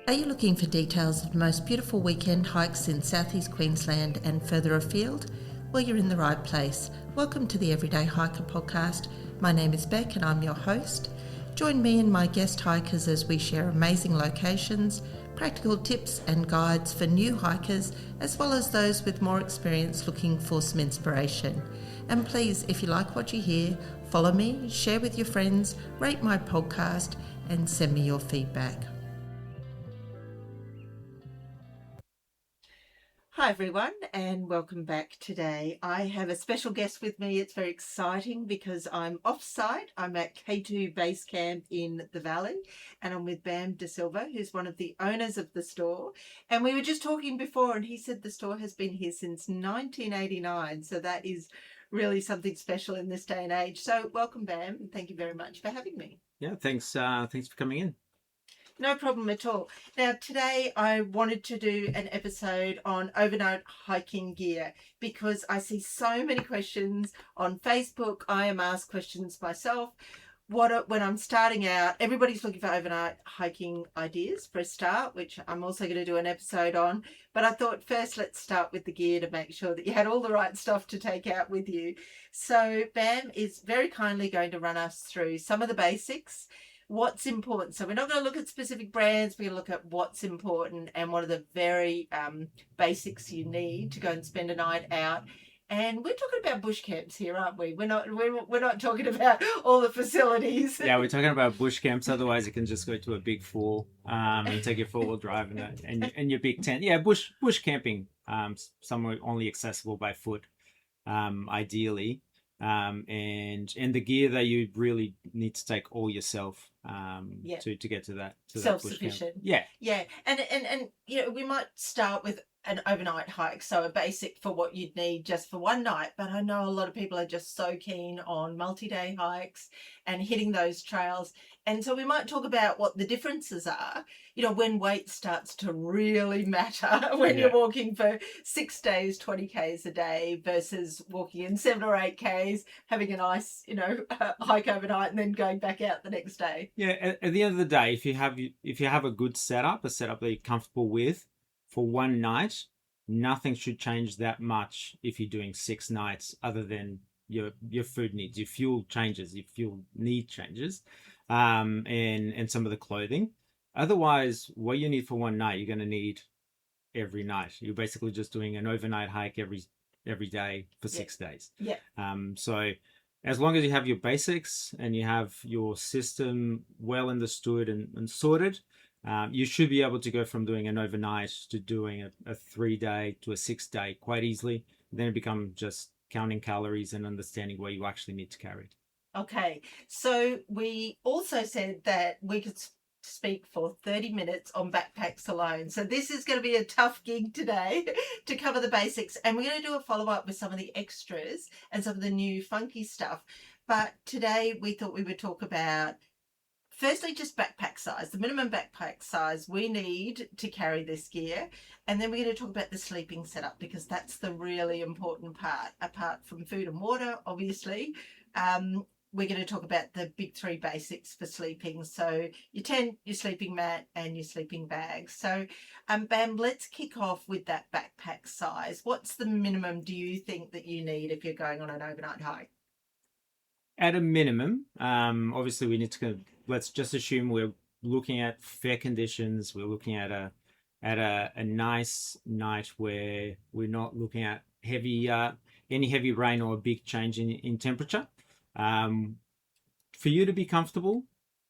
Are you looking for details of the most beautiful weekend hikes in southeast Queensland and further afield? Well, you're in the right place. Welcome to the Everyday Hiker podcast. My name is Beck and I'm your host. Join me and my guest hikers as we share amazing locations, practical tips and guides for new hikers, as well as those with more experience looking for some inspiration. And please, if you like what you hear, follow me, share with your friends, rate my podcast, and send me your feedback. Hi everyone and welcome back today. I have a special guest with me. It's very exciting because I'm off-site. I'm at K2 Base Camp in the Valley and I'm with Bam da Silva, who's one of the owners of the store. And we were just talking before and he said the store has been here since 1989. So that is really something special in this day and age. So welcome Bam and thank you very much for having me. Yeah, thanks for coming in. No problem at all. Now, today I wanted to do an episode on overnight hiking gear because I see so many questions on Facebook. I am asked questions myself. When I'm starting out, everybody's looking for overnight hiking ideas for a start, which I'm also going to do an episode on. But I thought first let's start with the gear to make sure that you had all the right stuff to take out with you. So Bam is very kindly going to run us through some of the basics, what's important. So we're not going to look at specific brands. We're going to look at what's important and what are the very basics you need to go and spend a night out. And we're talking about bush camps here, aren't we? We're not talking about all the facilities. Yeah, we're talking about bush camps. Otherwise, you can just go to a big four and take your 4-wheel drive and your big tent. Yeah, bush camping, somewhere only accessible by foot, ideally. And the gear that you really need to take all yourself to get to that self-sufficient. Yeah, and you know we might start with an overnight hike, so a basic for what you'd need just for one night. But I know a lot of people are just so keen on multi-day hikes and hitting those trails, and so we might talk about what the differences are. You know, when weight starts to really matter when you're walking for 6 days, 20 k's a day versus walking in 7 or 8 k's, having a nice, hike overnight and then going back out the next day. Yeah, at the end of the day, if you have a good setup, a setup that you're comfortable with for one night, nothing should change that much if you're doing 6 nights, other than your food needs, your fuel changes, your fuel need changes, and some of the clothing. Otherwise, what you need for one night, you're going to need every night. You're basically just doing an overnight hike every day for 6 days. Yeah. So as long as you have your basics and you have your system well understood and sorted, you should be able to go from doing an overnight to doing a 3-day to a 6-day quite easily. Then it becomes just counting calories and understanding what you actually need to carry. Okay, so we also said that we could speak for 30 minutes on backpacks alone. So this is going to be a tough gig today to cover the basics. And we're going to do a follow-up with some of the extras and some of the new funky stuff. But today we thought we would talk about, firstly, just backpack size, the minimum backpack size we need to carry this gear. And then we're going to talk about the sleeping setup, because that's the really important part, apart from food and water, obviously. We're going to talk about the big 3 basics for sleeping. So your tent, your sleeping mat, and your sleeping bag. So, Bam, let's kick off with that backpack size. What's the minimum do you think that you need if you're going on an overnight hike? At a minimum, obviously we need to let's just assume we're looking at fair conditions. We're looking at a nice night where we're not looking at any heavy rain or a big change in temperature. For you to be comfortable,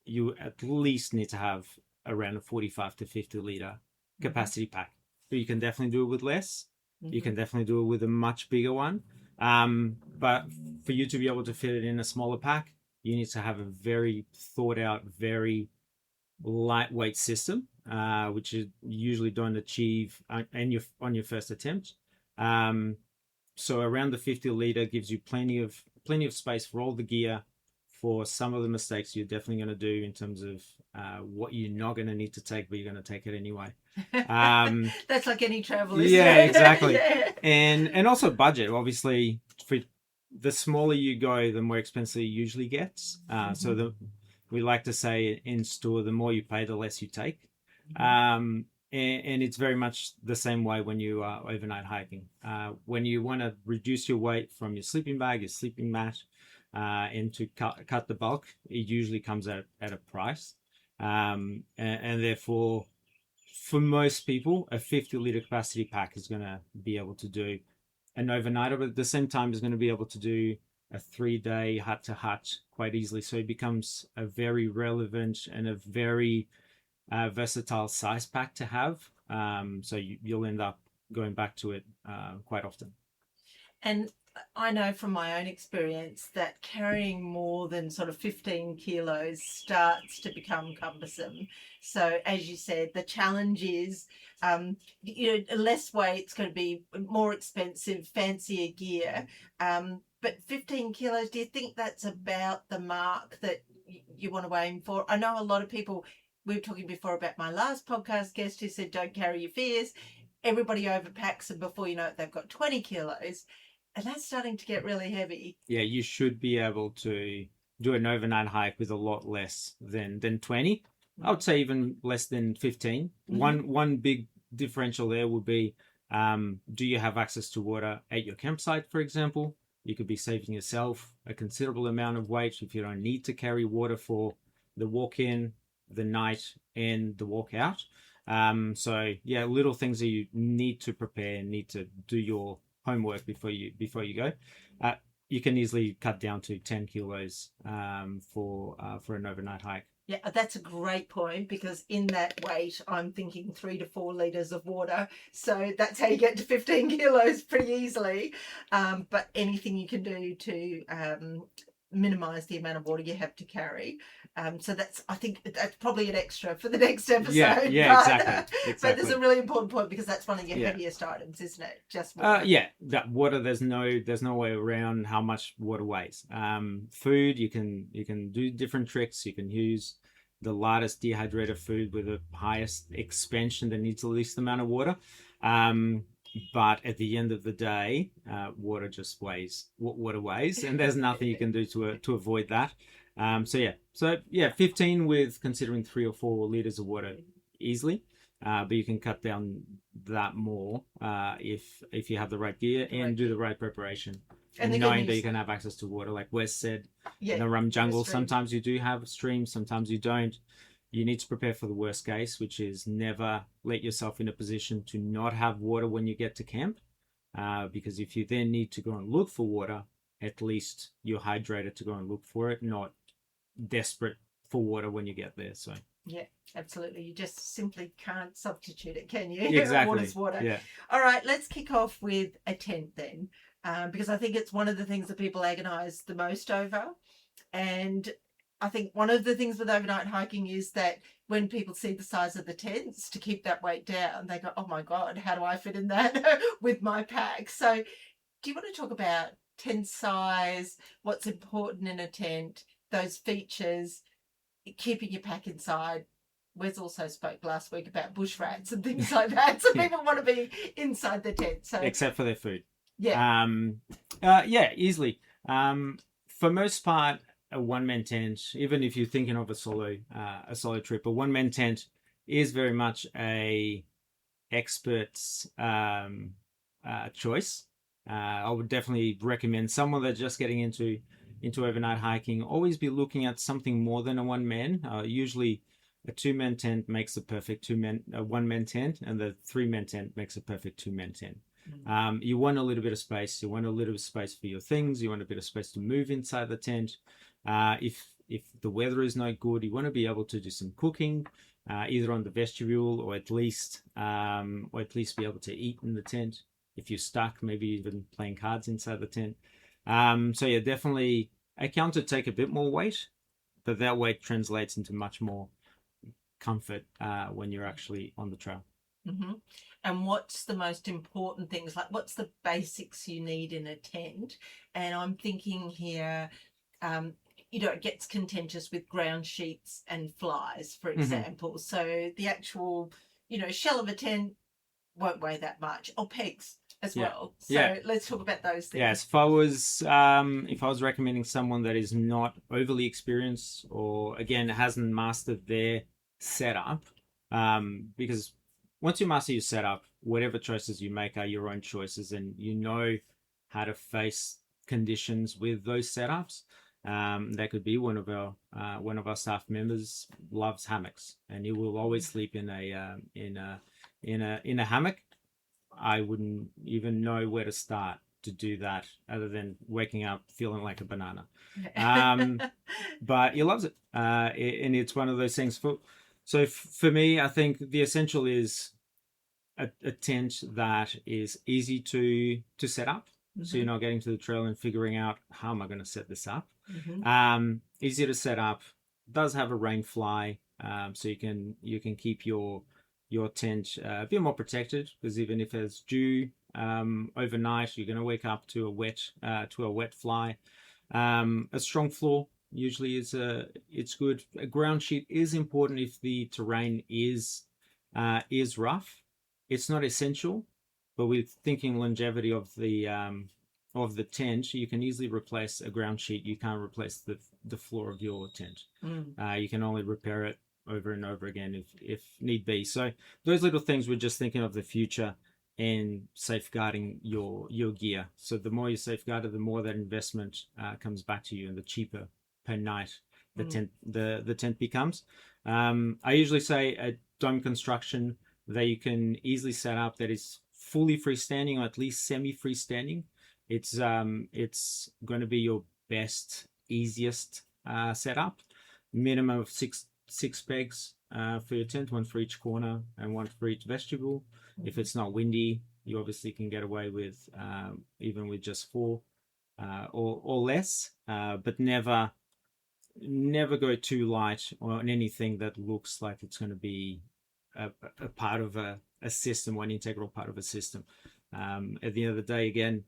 you at least need to have around a 45 to 50 liter capacity pack. So you can definitely do it with less. You can definitely do it with a much bigger one. But for you to be able to fit it in a smaller pack, you need to have a very thought out, very lightweight system, which you usually don't achieve on your first attempt. So around the 50 liter gives you plenty of space for all the gear, for some of the mistakes you're definitely going to do in terms of what you're not going to need to take, but you're going to take it anyway. That's like any travel, isn't yeah, it? exactly. Yeah. And also budget. Obviously, for the smaller you go, the more expensive it usually gets. So we like to say in store, the more you pay, the less you take. And it's very much the same way when you are overnight hiking. When you want to reduce your weight from your sleeping bag, your sleeping mat, and to cut the bulk, it usually comes at a price. And therefore, for most people, a 50-liter capacity pack is going to be able to do an overnighter, but at the same time is going to be able to do a 3-day hut to hut quite easily. So it becomes a very relevant and a very versatile size pack to have. So you'll end up going back to it quite often. And I know from my own experience that carrying more than sort of 15 kilos starts to become cumbersome. So, as you said, the challenge is, less weight's going to be more expensive, fancier gear. But 15 kilos, do you think that's about the mark that you want to aim for? I know a lot of people, we were talking before about my last podcast guest who said, don't carry your fears. Everybody overpacks, and before you know it, they've got 20 kilos. And that's starting to get really heavy. Yeah, you should be able to do an overnight hike with a lot less than 20. I would say even less than 15. One big differential there would be, do you have access to water at your campsite, for example? You could be saving yourself a considerable amount of weight if you don't need to carry water for the walk in, the night, and the walk out. So yeah, little things that you need to prepare, need to do your homework before you go. You can easily cut down to 10 kilos for an overnight hike. Yeah, that's a great point, because in that weight, I'm thinking 3 to 4 litres of water. So that's how you get to 15 kilos pretty easily. But anything you can do to minimize the amount of water you have to carry. So I think that's probably an extra for the next episode. Yeah, exactly. But there's a really important point, because that's one of your heaviest items, isn't it? Just water. That water. There's no way around how much water weighs. Food, you can do different tricks. You can use the lightest dehydrated food with the highest expansion that needs the least amount of water. But at the end of the day, water just weighs what water weighs, and there's nothing you can do to avoid that. So 15 with considering 3 or 4 liters of water easily, but you can cut down that more if you have the right gear and do the right preparation. And knowing that you can have access to water, like Wes said, in the Rum Jungle, sometimes you do have streams, sometimes you don't. You need to prepare for the worst case, which is never let yourself in a position to not have water when you get to camp. Because if you then need to go and look for water, at least you're hydrated to go and look for it, not desperate for water when you get there. So yeah, absolutely. You just simply can't substitute it, can you? Exactly. Water's water. Yeah. All right, let's kick off with a tent then, because I think it's one of the things that people agonize the most over. And I think one of the things with overnight hiking is that when people see the size of the tents, to keep that weight down, they go, oh my God, how do I fit in that with my pack? So do you want to talk about tent size, what's important in a tent, those features, keeping your pack inside? Wes also spoke last week about bush rats and things like that. So people want to be inside the tent. So except for their food. Yeah. Easily. For most part, a one-man tent, even if you're thinking of a solo trip, a one-man tent is very much a expert's choice. I would definitely recommend someone that's just getting into overnight hiking always be looking at something more than a one-man. Usually a two-man tent makes a perfect one-man tent, and the three-man tent makes a perfect two-man tent. You want a little bit of space. You want a little bit of space for your things. You want a bit of space to move inside the tent. If the weather is not good, you want to be able to do some cooking, either on the vestibule or at least be able to eat in the tent. If you're stuck, maybe even playing cards inside the tent. Definitely a counter take a bit more weight, but that weight translates into much more comfort when you're actually on the trail. Mm-hmm. And what's the most important things? Like, what's the basics you need in a tent? And I'm thinking here, it gets contentious with ground sheets and flies, for example. Mm-hmm. So the actual, shell of a tent won't weigh that much, or pegs as well. So let's talk about those things. Yes, if I was recommending someone that is not overly experienced or again hasn't mastered their setup, Because once you master your setup, whatever choices you make are your own choices, and you know how to face conditions with those setups. That could be one of our staff members loves hammocks, and he will always sleep in a hammock. I wouldn't even know where to start to do that, other than waking up feeling like a banana. But he loves it, and it's one of those things. For me, I think the essential is a tent that is easy to set up. So you're not getting to the trail and figuring out how am I going to set this up. Easy to set up. Does have a rain fly, so you can keep your tent a bit more protected, because even if there's dew overnight, you're going to wake up to a wet fly. A strong floor usually it's good. A ground sheet is important if the terrain is rough. It's not essential, but with thinking longevity of the tent, you can easily replace a ground sheet. You can't replace the floor of your tent. You can only repair it over and over again if need be. So those little things, we're just thinking of the future and safeguarding your gear. So the more you safeguard it, the more that investment comes back to you, and the cheaper per night the tent becomes. I usually say a dome construction that you can easily set up that is fully freestanding, or at least semi-freestanding. It's going to be your best, easiest setup. Minimum of six pegs for your tent, one for each corner and one for each vestibule. If it's not windy, you obviously can get away with even with just 4 or less, but never go too light on anything that looks like it's going to be a part of a system, one integral part of a system. At the end of the day, again,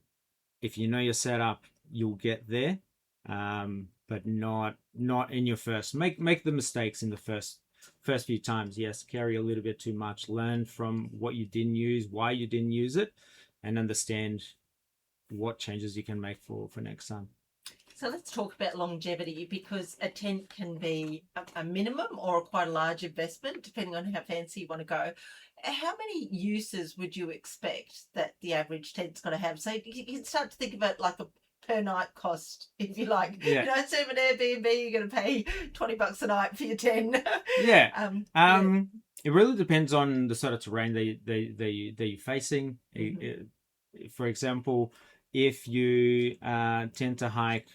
if you know your setup, you'll get there, but not in your first. Make the mistakes in the first few times. Yes, carry a little bit too much. Learn from what you didn't use, why you didn't use it, and understand what changes you can make for next time. So let's talk about longevity, because a tent can be a minimum or quite a large investment, depending on how fancy you want to go. How many uses would you expect that the average tent's going to have? So you can start to think of it like a per night cost, if you like. Yeah. You know, instead of an Airbnb, you're going to pay $20 a night for your tent. Yeah. It really depends on the sort of terrain that you're facing. For example, if you tend to hike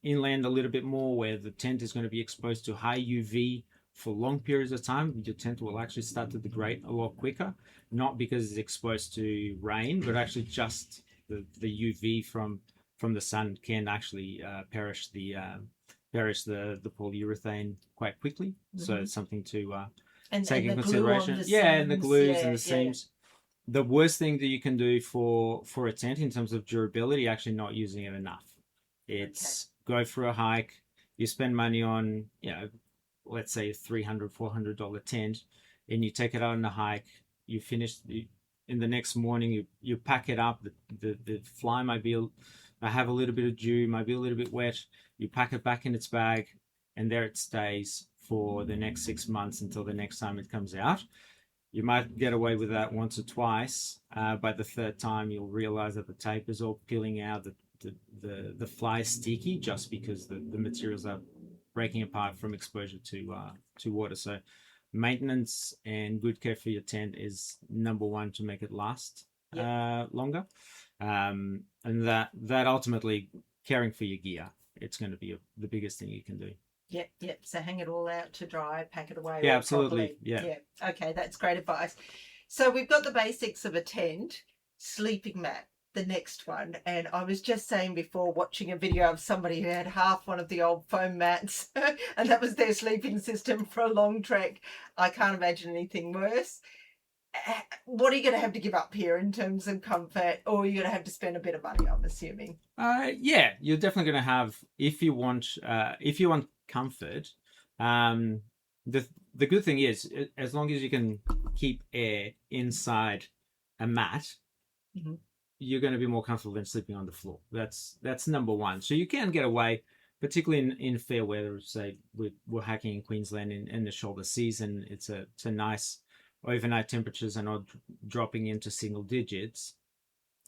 inland a little bit more, where the tent is going to be exposed to high UV for long periods of time, your tent will actually start to degrade a lot quicker. Not because it's exposed to rain, but actually just the UV from the sun can actually perish the polyurethane quite quickly. So it's something to take in consideration. And the glues and the seams. The worst thing that you can do for a tent in terms of durability, actually not using it enough. It's go for a hike, you spend money on, let's say a $300, $400 tent, and you take it out on a hike, you finish in the next morning, you pack it up, the fly might have a little bit of dew, might be a little bit wet, you pack it back in its bag, and there it stays for the next 6 months until the next time it comes out. You might get away with that once or twice. By the third time, you'll realize that the tape is all peeling out, the fly is sticky just because the materials are breaking apart from exposure to water. So maintenance and good care for your tent is number one to make it last longer. And that ultimately, caring for your gear, it's going to be the biggest thing you can do. Yep. So hang it all out to dry, pack it away. Yeah, absolutely. Properly. Yeah. Okay, that's great advice. So we've got the basics of a tent, sleeping mat, the next one. And I was just saying before, watching a video of somebody who had half one of the old foam mats, and that was their sleeping system for a long trek. I can't imagine anything worse. What are you going to have to give up here in terms of comfort, or you're going to have to spend a bit of money, I'm assuming? Yeah, you're definitely going to have, if you want comfort. The good thing is, as long as you can keep air inside a mat, you're going to be more comfortable than sleeping on the floor. That's number one. So you can get away particularly in fair weather. Say we're hiking in Queensland in the shoulder season. It's a nice overnight temperatures are not dropping into single digits.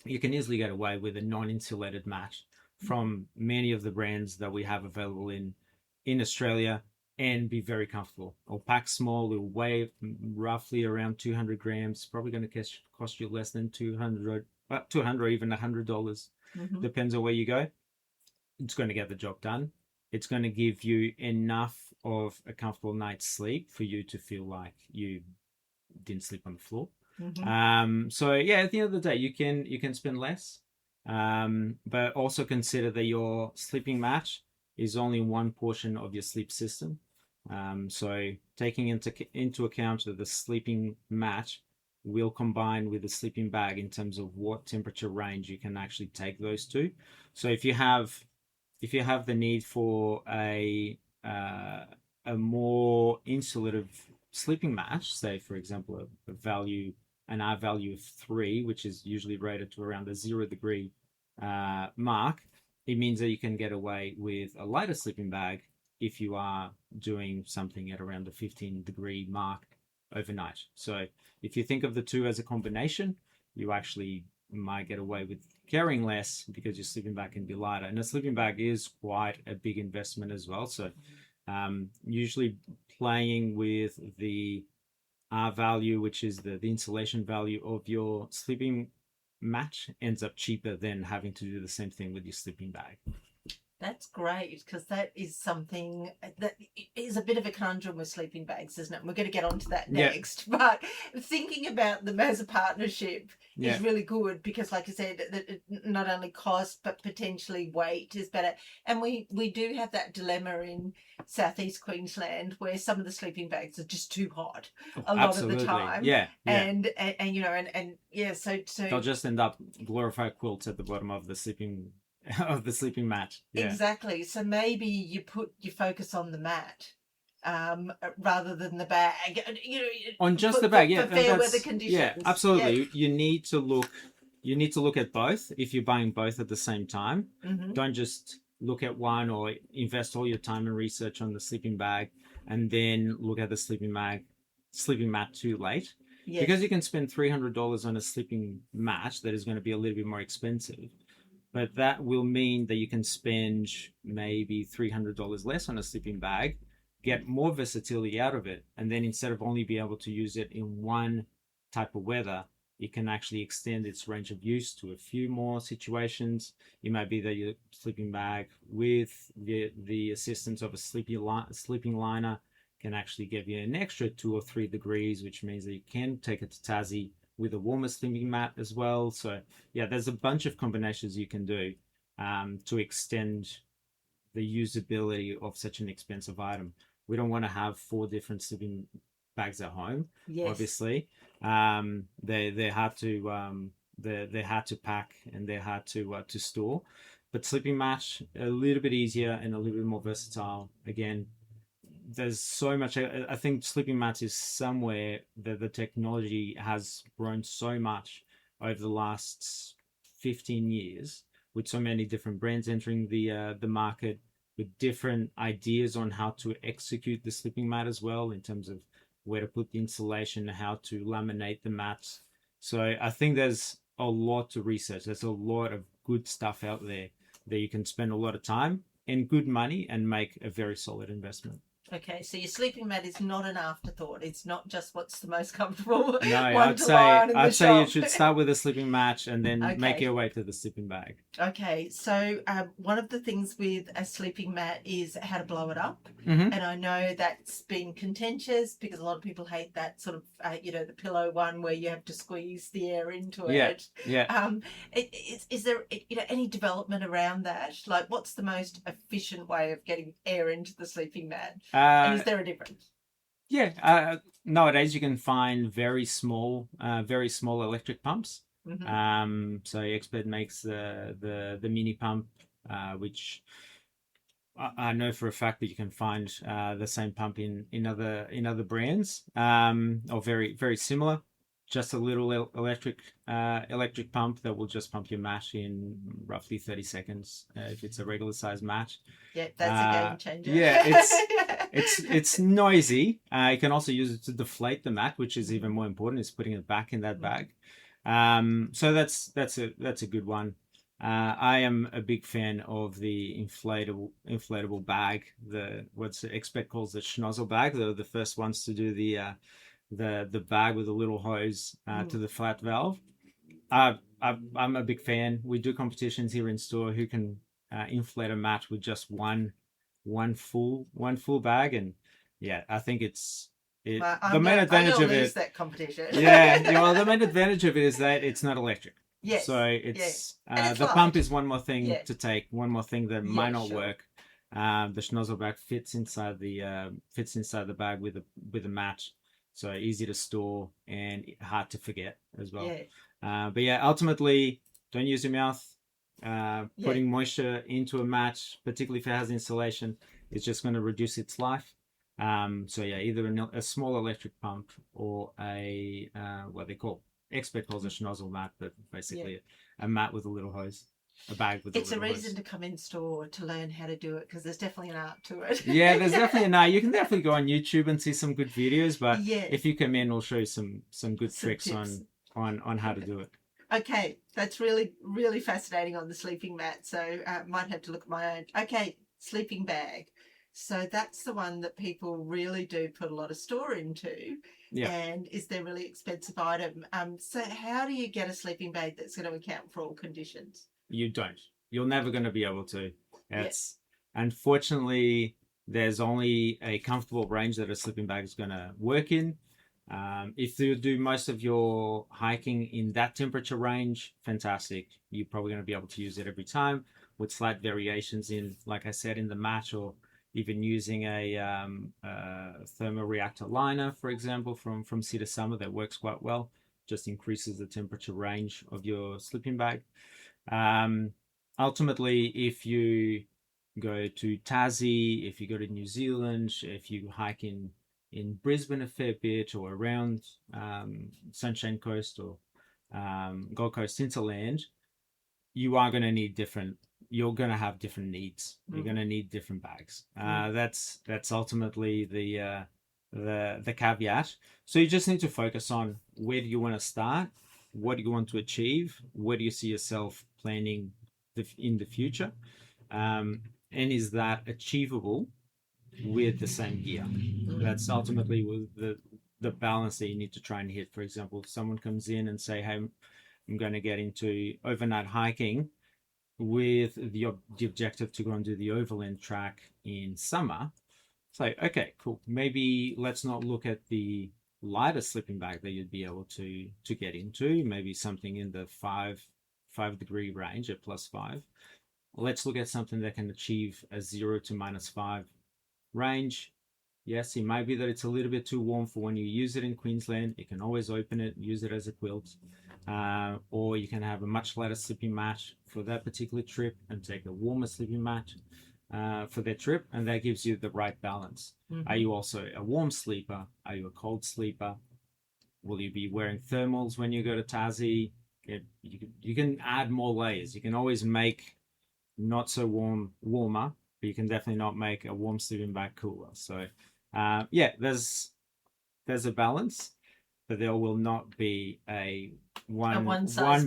You can easily get away with a non-insulated mat from many of the brands that we have available in Australia and be very comfortable. It'll pack small, it'll weigh roughly around 200 grams, probably going to cost you less than 200 even $100. Depends on where you go. It's going to get the job done. It's going to give you enough of a comfortable night's sleep for you to feel like you didn't sleep on the floor. So yeah, at the end of the day, you can spend less, but also consider that your sleeping mat is only one portion of your sleep system. So taking into account that the sleeping mat will combine with the sleeping bag in terms of what temperature range you can actually take those to. So if you have the need for a more insulative sleeping mat, say for example an R value of 3, which is usually rated to around the 0 degree mark, it means that you can get away with a lighter sleeping bag if you are doing something at around the 15-degree mark overnight. So if you think of the two as a combination, you actually might get away with carrying less because your sleeping bag can be lighter. And a sleeping bag is quite a big investment as well. So usually playing with the R value, which is the insulation value of your sleeping mat, ends up cheaper than having to do the same thing with your sleeping bag. That's great, because that is something that is a bit of a conundrum with sleeping bags, isn't it? And we're going to get onto that next. Yeah. But thinking about them as a partnership is really good because, like I said, not only cost but potentially weight is better. And we do have that dilemma in southeast Queensland where some of the sleeping bags are just too hot a lot of the time. Yeah. And you know, and yeah, so they'll just end up glorified quilts at the bottom of the sleeping mat. Yeah. Exactly. So maybe you focus on the mat rather than the bag. You know, on just the bag. For fair weather conditions. Yeah, absolutely. Yeah. You need to look at both if you're buying both at the same time. Don't just look at one or invest all your time and research on the sleeping bag and then look at the sleeping mat too late. Yes. Because you can spend $300 on a sleeping mat that is going to be a little bit more expensive. But that will mean that you can spend maybe $300 less on a sleeping bag, get more versatility out of it, and then instead of only be able to use it in one type of weather, it can actually extend its range of use to a few more situations. It might be that your sleeping bag with the assistance of a sleeping liner can actually give you an extra 2 or 3 degrees, which means that you can take it to Tassie with a warmer sleeping mat as well. So yeah, there's a bunch of combinations you can do to extend the usability of such an expensive item. We don't want to have 4 different sleeping bags at home. Yes. Obviously, they're hard to pack and they're hard to store. But sleeping mat a little bit easier and a little bit more versatile. Again, there's so much. I think sleeping mats is somewhere that the technology has grown so much over the last 15 years, with so many different brands entering the market with different ideas on how to execute the sleeping mat as well, in terms of where to put the insulation, how to laminate the mats. So I think there's a lot to research. There's a lot of good stuff out there that you can spend a lot of time and good money and make a very solid investment. Okay, so your sleeping mat is not an afterthought. It's not just what's the most comfortable. No, I'd say you should start with a sleeping mat and then make your way to the sleeping bag. Okay, so one of the things with a sleeping mat is how to blow it up, and I know that's been contentious because a lot of people hate that sort of the pillow one where you have to squeeze the air into it. Yeah. Is there any development around that? Like, what's the most efficient way of getting air into the sleeping mat? And is there a difference? Yeah, nowadays you can find very small electric pumps. So Expert makes the mini pump, which I know for a fact that you can find the same pump in other brands, or very very similar. just a little electric pump that will just pump your mat in roughly 30 seconds if it's a regular size mat. Yeah, that's a game changer. Yeah, it's noisy. You can also use it to deflate the mat, which is even more important, is putting it back in that bag. So that's a good one. I am a big fan of the inflatable bag, the what's Expert calls the schnozzle bag. They're the first ones to do the bag with a little hose to the flat valve. I'm a big fan. We do competitions here in store who can inflate a mat with just one full bag, and yeah, I think Well, the main advantage of lose it. that competition. Yeah, well, the main advantage of it is that it's not electric. Yes. So it's it's the light. pump is one more thing Yeah. to take, one more thing that might not sure. work. The schnozzle bag fits inside the bag with a mat, so easy to store and hard to forget as well. Yeah. But yeah, ultimately, don't use your mouth. Putting moisture into a mat, particularly if it has insulation, is just going to reduce its life. So yeah, either a small electric pump or a what they call Expert calls a schnozzle mat, but basically a mat with a little hose, a bag with a little hose. It's a reason to come in store to learn how to do it, because there's definitely an art to it. Yeah, there's definitely an art. You can definitely go on YouTube and see some good videos, but Yeah. if you come in, we'll show you some good tricks tips. on how to do it. Okay, that's really, really fascinating on the sleeping mat. So might have to look at my own. Okay, sleeping bag. So that's the one that people really do put a lot of store into. Yeah. And is their really expensive item. So how do you get a sleeping bag that's going to account for all conditions? You don't. You're never going to be able to. It's unfortunately, there's only a comfortable range that a sleeping bag is going to work in. If you do most of your hiking in that temperature range, fantastic. You're probably going to be able to use it every time with slight variations in, like I said, in the mat, or even using a thermoreactor liner, for example, from Cedar Summer that works quite well. Just increases the temperature range of your sleeping bag. Ultimately, if you go to Tassie, if you go to New Zealand, if you hike in Brisbane a fair bit, or around Sunshine Coast or Gold Coast hinterland, you are going to need you're going to have different needs. You're going to need different bags. That's ultimately the caveat. So you just need to focus on where do you want to start, what do you want to achieve, where do you see yourself planning in the future, and is that achievable with the same gear? That's ultimately the balance that you need to try and hit. For example, if someone comes in and say, hey, I'm going to get into overnight hiking with the objective to go and do the overland track in summer. It's like, okay, cool. Maybe let's not look at the lighter sleeping bag that you'd be able to get into. Maybe something in the 5 degree range at +5. Let's look at something that can achieve a 0 to -5 range. Yes, it might be that it's a little bit too warm for when you use it in Queensland. You can always open it, use it as a quilt. Or you can have a much lighter sleeping mat for that particular trip and take a warmer sleeping mat for that trip, and that gives you the right balance. Are you also a warm sleeper? Are you a cold sleeper? Will you be wearing thermals when you go to Tassie? You can add more layers. You can always make not so warmer, but you can definitely not make a warm sleeping bag cooler. So there's a balance, but there will not be a one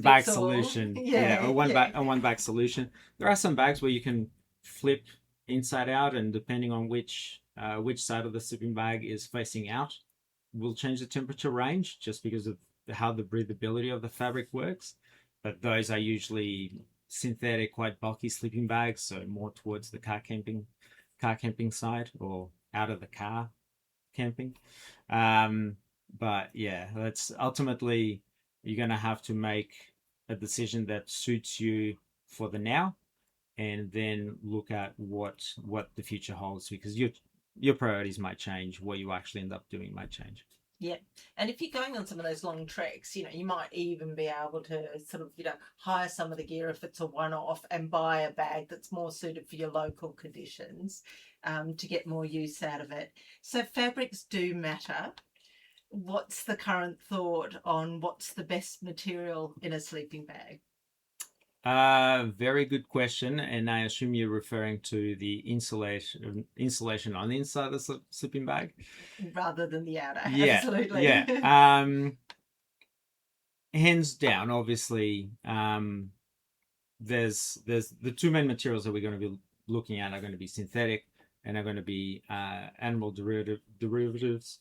bag solution. A one bag solution. There are some bags where you can flip inside out, and depending on which side of the sleeping bag is facing out, will change the temperature range just because of how the breathability of the fabric works. But those are usually synthetic, quite bulky sleeping bags, so more towards the car camping side, or out of the car camping. But yeah, that's ultimately, you're going to have to make a decision that suits you for the now, and then look at what the future holds, because your priorities might change. What you actually end up doing might change. Yeah. And if you're going on some of those long treks, you might even be able to sort of, hire some of the gear if it's a one-off, and buy a bag that's more suited for your local conditions, to get more use out of it. So fabrics do matter. what's the current thought on what's the best material in a sleeping bag? Very good question, and I assume you're referring to the insulation on the inside of the sleeping bag. Rather than the outer, Yeah, absolutely. yeah. Hands down, obviously, there's the two main materials that we're going to be looking at are going to be synthetic and are going to be animal derivatives,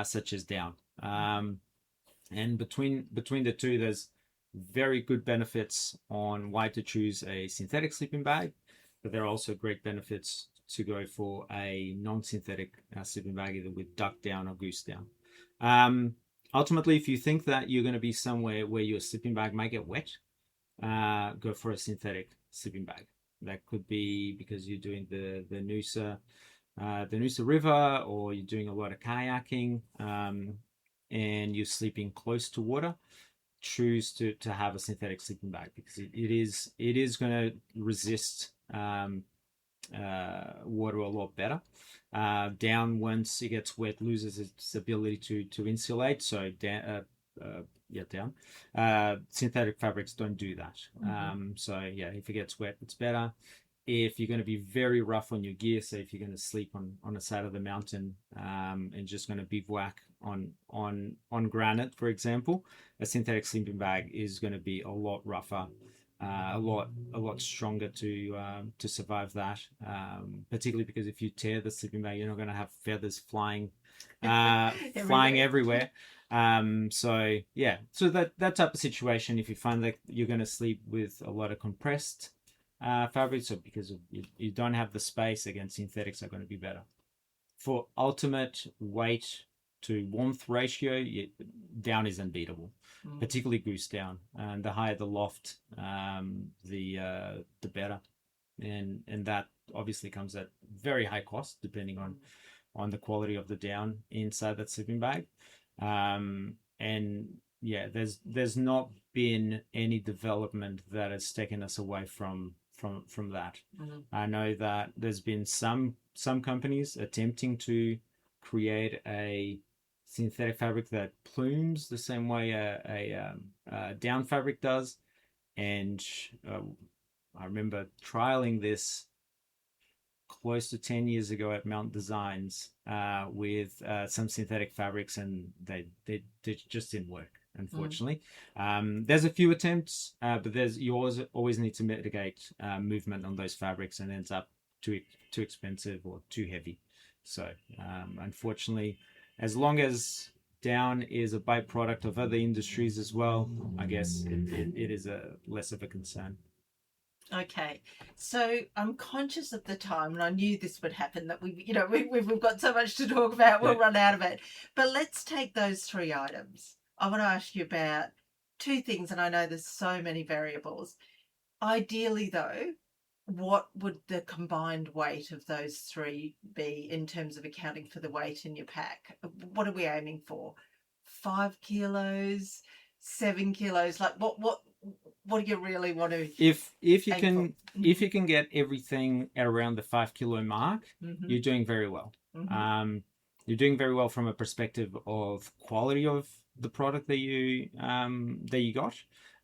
such as down. And between the two, there's very good benefits on why to choose a synthetic sleeping bag, but there are also great benefits to go for a non-synthetic sleeping bag, either with duck down or goose down. Ultimately, if you think that you're going to be somewhere where your sleeping bag might get wet, go for a synthetic sleeping bag. That could be because you're doing the Noosa River, or you're doing a lot of kayaking, and you're sleeping close to water. Choose to have a synthetic sleeping bag because it is going to resist water a lot better. Down, once it gets wet, loses its ability to insulate. So down. Synthetic fabrics don't do that. So yeah, if it gets wet, it's better. If you're going to be very rough on your gear, say if you're going to sleep on the side of the mountain, and just going to bivouac on granite, for example, a synthetic sleeping bag is going to be a lot rougher, a lot stronger to survive that. Particularly because if you tear the sleeping bag, you're not going to have feathers flying flying everywhere. So yeah, so that type of situation, if you find that you're going to sleep with a lot of compressed fabrics, or because you don't have the space, again, synthetics are going to be better. For ultimate weight to warmth ratio, down is unbeatable, particularly goose down. And the higher the loft, the better. And that obviously comes at very high cost, depending on the quality of the down inside that sleeping bag. And yeah, there's not been any development that has taken us away from that. I know that there's been some companies attempting to create a synthetic fabric that plumes the same way a down fabric does, and I remember trialing this close to 10 years ago at Mount Designs with some synthetic fabrics, and they just didn't work, unfortunately. There's a few attempts, but you always need to mitigate movement on those fabrics, and it ends up too expensive or too heavy. So unfortunately, as long as down is a byproduct of other industries as well, I guess it is a less of a concern. Okay, so I'm conscious of the time, and I knew this would happen. That we've got so much to talk about, we'll run out of it. But let's take those three items. I want to ask you about two things, and I know there's so many variables. Ideally, though, what would the combined weight of those three be in terms of accounting for the weight in your pack? What are we aiming for? 5 kilos, 7 kilos? Like what do you really want to if you aim can for? if you can get everything at around the 5 kilo mark, you're doing very well. You're doing very well from a perspective of quality of the product that you got,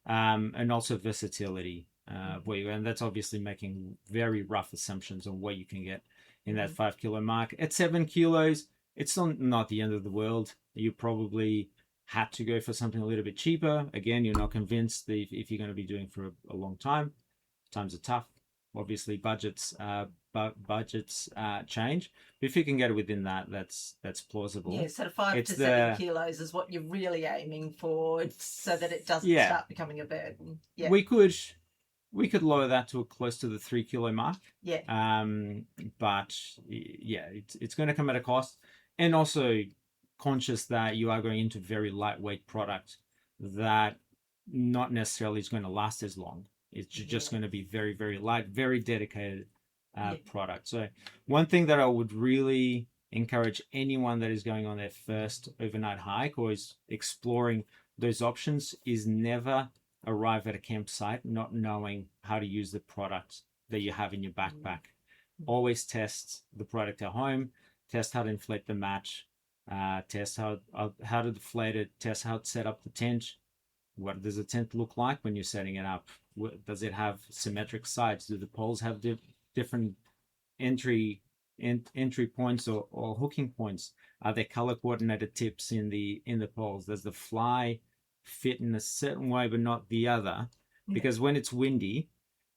and also versatility. And that's obviously making very rough assumptions on what you can get in that 5 kilo mark. At 7 kilos, it's still not the end of the world. You probably had to go for something a little bit cheaper. Again, you're not convinced that if you're going to be doing for a long time. Times are tough. Obviously, budgets change. But if you can get it within that, that's plausible. Yeah, so 5 to 7 kilos is what you're really aiming for, so that it doesn't start becoming a burden. Yeah, we could lower that to close to the 3 kilo mark. Yeah. But yeah, it's going to come at a cost, and also conscious that you are going into very lightweight product that not necessarily is going to last as long. It's just going to be very, very light, very dedicated product. So one thing that I would really encourage anyone that is going on their first overnight hike or is exploring those options is never arrive at a campsite not knowing how to use the product that you have in your backpack. Always test the product at home, test how to inflate the mat, test how to deflate it, test how to set up the tent. What does the tent look like when you're setting it up? Does it have symmetric sides? Do the poles have different entry entry points or hooking points? Are there color coordinated tips in the poles? Does the fly fit in a certain way but not the other? Because when it's windy,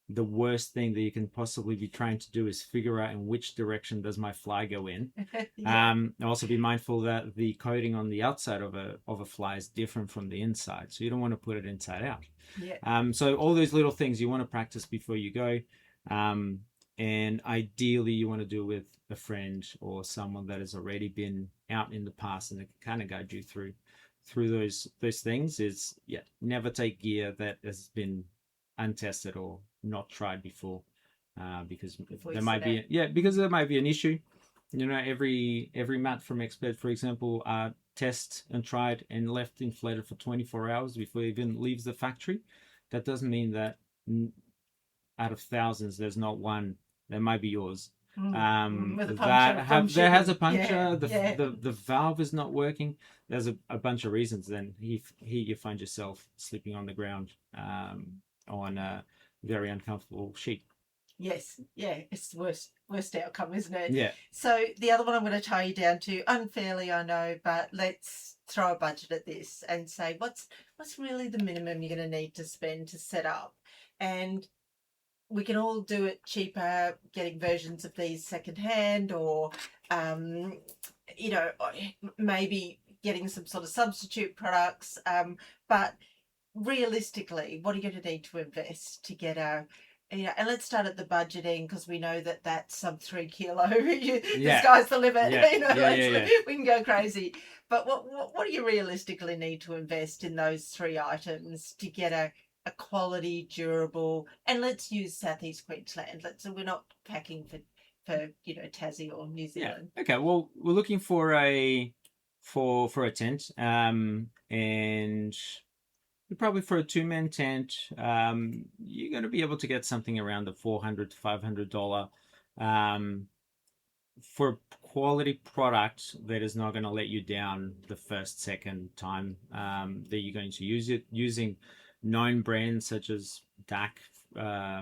the worst thing that you can possibly be trying to do is figure out in which direction does my fly go in. Yeah. Also be mindful that the coating on the outside of a fly is different from the inside, so you don't want to put it inside out. Yeah. So all those little things you want to practice before you go, and ideally you want to do it with a friend or someone that has already been out in the past and that can kind of guide you through those things. Is never take gear that has been untested or not tried before, because there might be an issue. Every mat from Expert, for example, test and tried and left inflated for 24 hours before it even leaves the factory. That doesn't mean that out of thousands there's not one that might be yours. That has a puncture. The valve is not working. There's a bunch of reasons. Then you find yourself sleeping on the ground, on a very uncomfortable sheet. Yes, yeah, it's the worst outcome, isn't it? Yeah. So the other one I'm going to tie you down to, unfairly, I know, but let's throw a budget at this and say what's really the minimum you're going to need to spend to set up, and we can all do it cheaper, getting versions of these secondhand, or maybe getting some sort of substitute products. But realistically, what are you going to need to invest to get and let's start at the budgeting, because we know that that's sub 3 kilo. The sky's the limit. We can go crazy. But what do you realistically need to invest in those three items to get a quality, durable, and let's use Southeast Queensland. We're not packing for Tassie or New Zealand. Yeah. Okay. Well, we're looking for a tent, and probably for a 2-man tent, you're going to be able to get something around the $400 to $500 for a quality product that is not going to let you down the second time that you're going to use it, using known brands such as DAC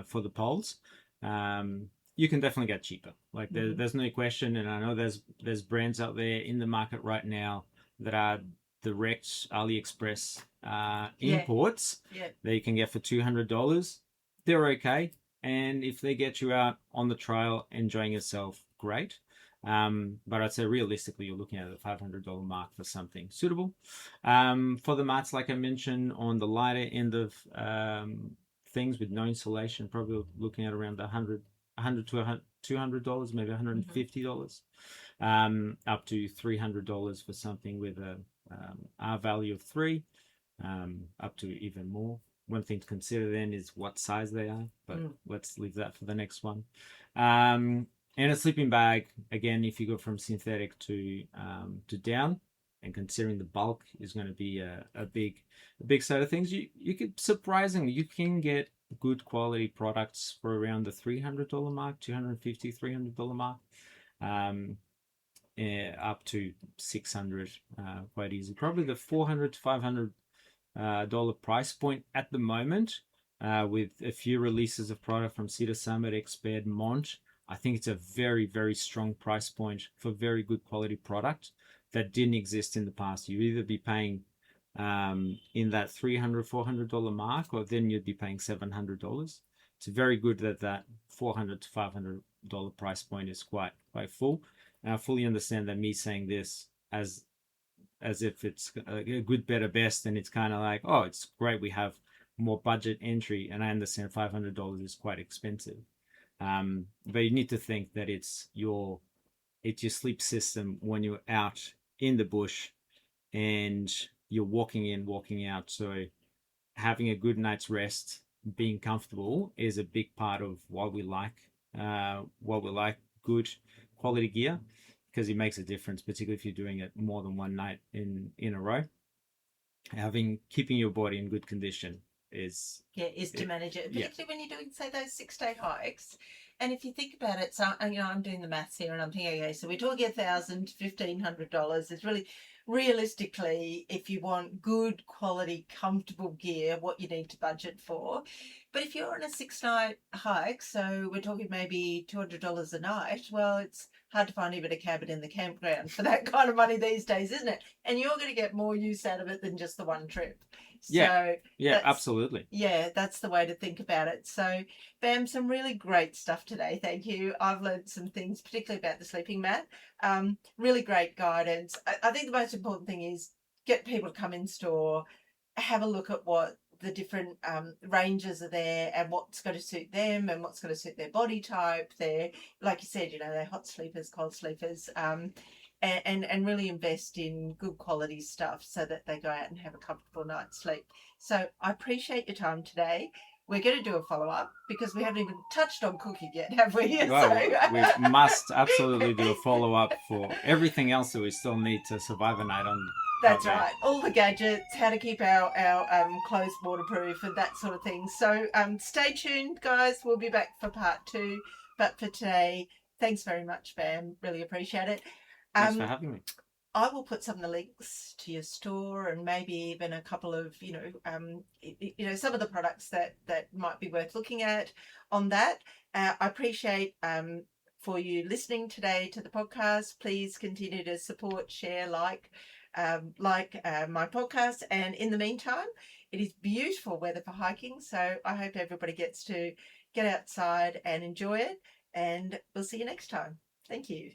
for the poles. You can definitely get cheaper. Like there's no question, and I know there's brands out there in the market right now that are direct AliExpress imports that you can get for $200. They're okay, and if they get you out on the trail enjoying yourself, great. But I'd say realistically you're looking at the $500 mark for something suitable. For the mats, like I mentioned, on the lighter end of things with no insulation, probably looking at around the $100 to $200, maybe $150, up to $300 for something with a R value of 3, up to even more. One thing to consider then is what size they are, but let's leave that for the next one. And a sleeping bag, again, if you go from synthetic to down, and considering the bulk is going to be a big side of things, you could surprisingly you can get good quality products for around the $300 mark, $250, $300 mark, up to $600 quite easy. Probably the $400 to $500 price point at the moment, with a few releases of product from Cedar Summit, Expert, Mont. I think it's a very, very strong price point for very good quality product that didn't exist in the past. You'd either be paying in that $300, $400 mark, or then you'd be paying $700. It's very good that $400 to $500 price point is quite full. And I fully understand that me saying this as if it's a good, better, best, and it's kind of like, oh, it's great we have more budget entry, and I understand $500 is quite expensive. But you need to think that it's your sleep system when you're out in the bush and you're walking in, walking out. So having a good night's rest, being comfortable, is a big part of why we like good quality gear, because it makes a difference, particularly if you're doing it more than one night in a row. Keeping your body in good condition is to manage it, particularly when you're doing, say, those 6-day hikes. And if you think about it, so I'm doing the maths here, and I'm thinking, okay, so we're talking $1,000 to $1,500. It's really realistically, if you want good quality, comfortable gear, what you need to budget for. But if you're on a 6-night hike, so we're talking maybe $200 a night, well, it's hard to find even a cabin in the campground for that kind of money these days, isn't it? And you're going to get more use out of it than just the one trip. Yeah. So Yeah, absolutely. yeah, that's the way to think about it. So, Bam, some really great stuff today. Thank you. I've learned some things, particularly about the sleeping mat. Really great guidance. I think the most important thing is get people to come in store, have a look at what the different ranges are there and what's going to suit them and what's going to suit their body type. They're, like you said, they're hot sleepers, cold sleepers. And really invest in good quality stuff so that they go out and have a comfortable night's sleep. So I appreciate your time today. We're going to do a follow-up because we haven't even touched on cooking yet, have we? Well, we must absolutely do a follow-up for everything else that we still need to survive a night on. That's right. All the gadgets, how to keep our clothes waterproof and that sort of thing. So stay tuned, guys. We'll be back for part 2. But for today, thanks very much, Bam. Really appreciate it. Thanks for having me. I will put some of the links to your store and maybe even a couple of, some of the products that might be worth looking at on that. I appreciate for you listening today to the podcast. Please continue to support, share, like my podcast. And in the meantime, it is beautiful weather for hiking. So I hope everybody gets to get outside and enjoy it. And we'll see you next time. Thank you.